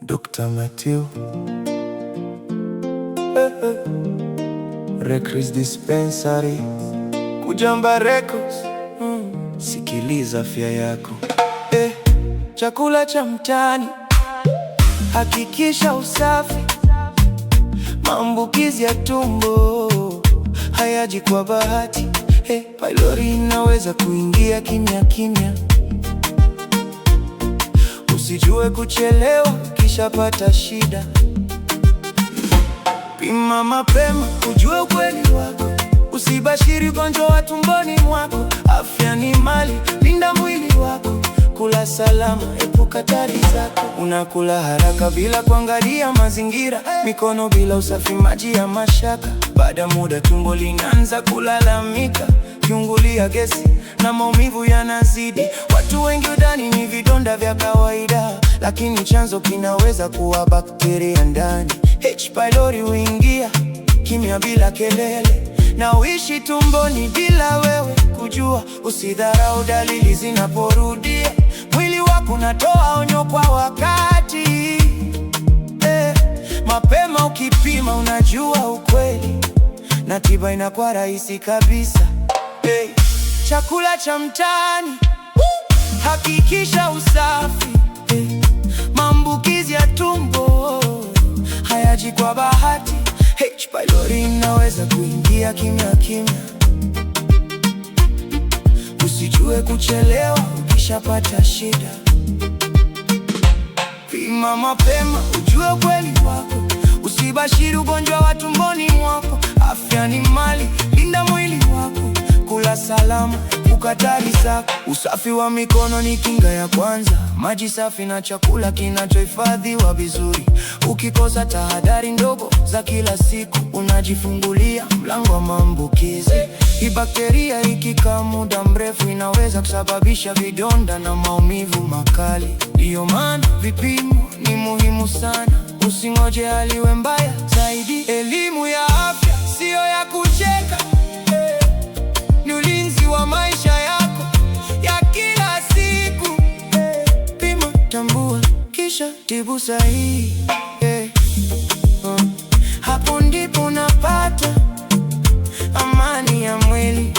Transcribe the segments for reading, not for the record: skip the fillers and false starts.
Dr. Matthew Recris Dispensary Kujamba Records. Sikiliza afya yako. Chakula cha mtaani, hakikisha usafi. Maambukizi ya tumbo hayaji kwa bahati. Pylori inaweza kuingia kimya kimya. Usijue kuchelewa kisha pata shida. Pima mapema ujue ukweli wako. Usibashiri ugonjwa wa tumboni mwako. Afya ni mali, linda mwili wako. Kula salama, epuka hatari zako. Unakula haraka bila kuangalia mazingira. Mikono bila usafi, maji ya mashaka. Baada muda tumbo linaanza kulalamika. Kiungulia, gesi na maumivu yanazidi. Watu wengi udhani ni vidonda vya kawaida, lakini chanzo kinaweza kuwa bakteria ndani. H. pylori huingia kimya bila kelele, na uishi tumboni bila wewe kujua. Usidharau dalili zinaporudia. Mwili wako unatoa onyo kwa wakati. Mapema ukipima unajua ukweli, na tiba inakuwa rahisi kabisa. Chakula cha mtaani, hakikisha usafi. Maambukizi ya tumbo hayaji kwa bahati. H. pylori inaweza kuingia kimya kimya. Usijue kuchelewa ukishapata shida. Pima mapema ujue ukweli wako. Usibashiri ugonjwa wa tumboni mwako. Afya ni mali, linda mwili wako. Kula salama, epuka hatari zako. Usafi wa mikono ni kinga ya kwanza. Maji safi na chakula kinachohifadhiwa vizuri. Ukikosa tahadhari ndogo za kila siku, unajifungulia mlango wa maambukizi. Hii bakteria ikikaa muda mrefu inaweza kusababisha vidonda na maumivu makali. Ndiyo maana vipimo ni muhimu sana. Usingoje hali iwe mbaya zaidi. Elimu ya afya siyo ya kucheka. Ni ulinzi wa maisha yako ya kila siku. Pima, tambua, kisha tibu sahihi. Hapo ndipo unapata amani ya mwili.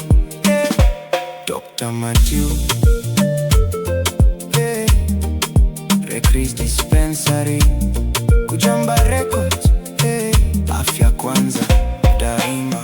Dr. Matthew Recris Dispensary Kujamba Records. Afya kwanza daima.